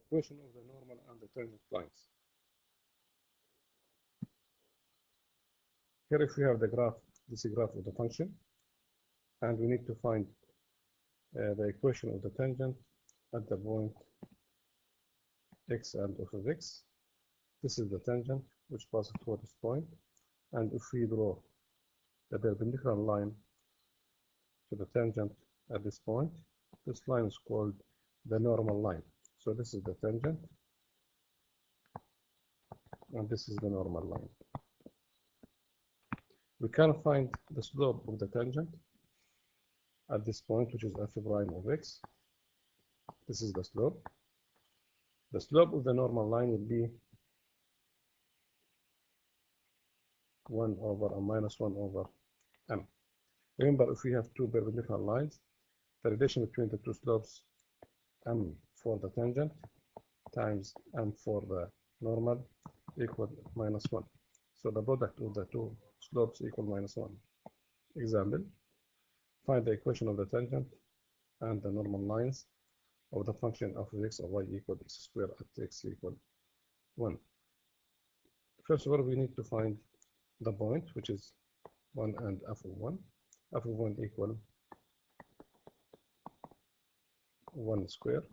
equation of the normal and the tangent lines. Here if we have the graph, this is graph of the function, and we need to find the equation of the tangent at the point x and f of x. This is the tangent which passes through this point, and if we draw the perpendicular line to the tangent at this point, this line is called the normal line. So this is the tangent, and this is the normal line. We can find the slope of the tangent at this point, which is f prime of x. This is the slope. The slope of the normal line will be 1 over and minus 1 over m. Remember, if we have two perpendicular lines, the relation between the two slopes, m for the tangent times m for the normal, equal minus 1. So the product of the two slopes equal minus 1. Example, find the equation of the tangent and the normal lines of the function of x or y equal x squared at x equal 1. First of all, we need to find the point, which is 1 and f of 1. F of 1 equal 1 square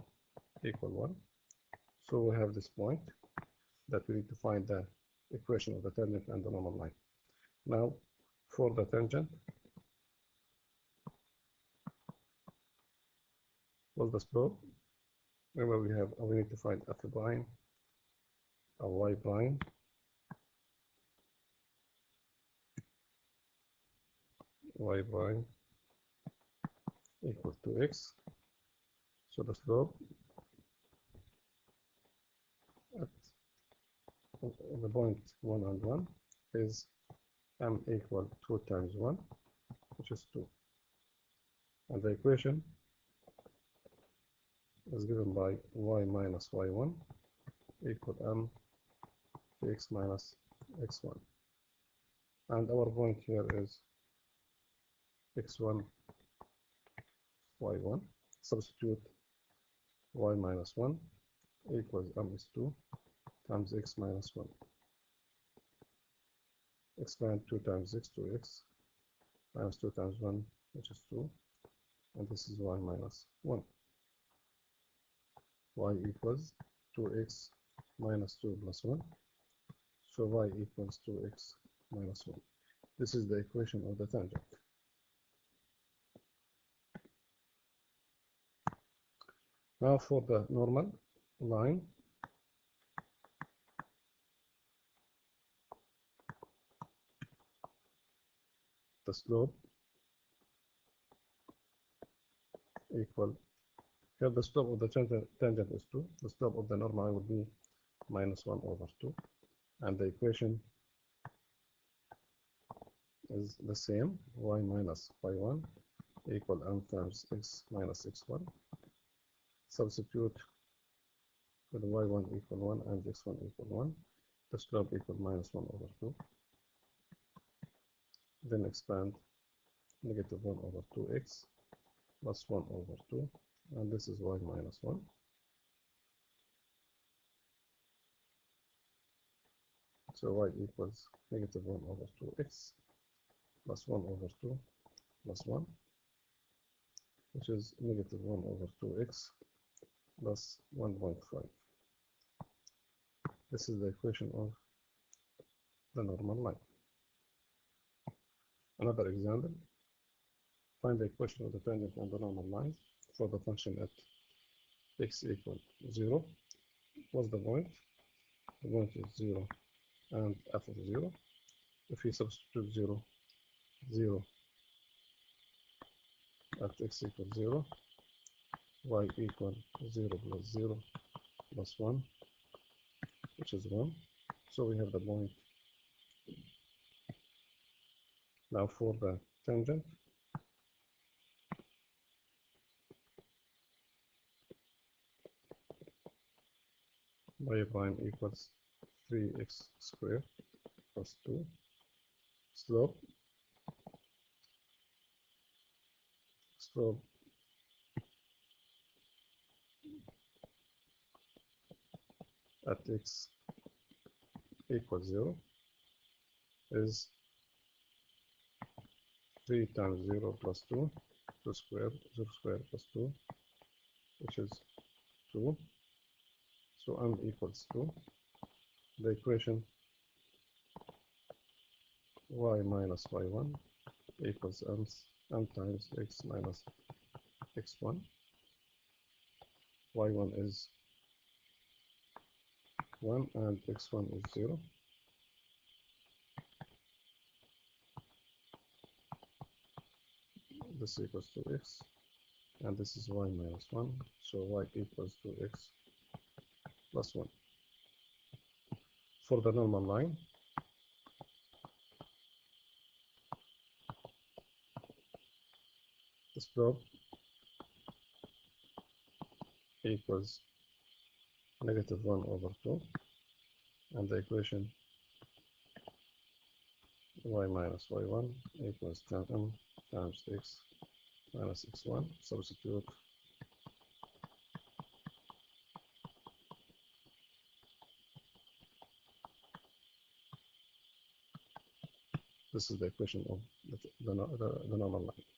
equal 1. So we have this point that we need to find the equation of the tangent and the normal line. Now, for the tangent, what's the slope? Remember, we need to find f prime or y prime equal to x. So the slope at the point 1 and 1 is m equal 2 times 1, which is 2. And the equation is given by y minus y1 equal m to x minus x1. And our point here is x1, y1. Substitute y minus 1 equals m is 2 times x minus 1. Expand 2 times x to x minus 2 times 1, which is 2. And this is y minus 1. Y equals 2x minus 2 plus 1. So y equals 2x minus 1. This is the equation of the tangent. Now for the normal line, the slope equal, here the slope of the tangent is 2, the slope of the normal will be minus 1 over 2, and the equation is the same, y minus y1 equal m times x minus x1. Substitute with y1 equal 1 and x1 equal 1, the slope equal minus 1 over 2. Then expand negative 1 over 2x plus 1 over 2, and this is y minus 1. So y equals negative 1 over 2x plus 1 over 2 plus 1, which is negative 1 over 2x plus 1.5. This is the equation of the normal line. Another example, find the equation of the tangent and the normal line for the function at x equal 0. What's the point? The point is 0 and f of 0. If we substitute 0 at x equals 0, y equal 0 plus 0 plus 1, which is 1. So we have the point. Now for the tangent, y prime equals 3x squared plus 2. Slope at x equals 0 is 3 times 0 plus 2, 2 squared, 0 squared plus 2, which is 2. So m equals 2. The equation y minus y1 equals m times x minus x1. y1 is 1 and x1 is 0. This equals to x, and this is y minus 1, so y equals to x plus 1. For the normal line, the slope equals negative 1 over 2, and the equation y minus y1 equals tan m times x minus x1. Substitute. This is the equation of the normal line.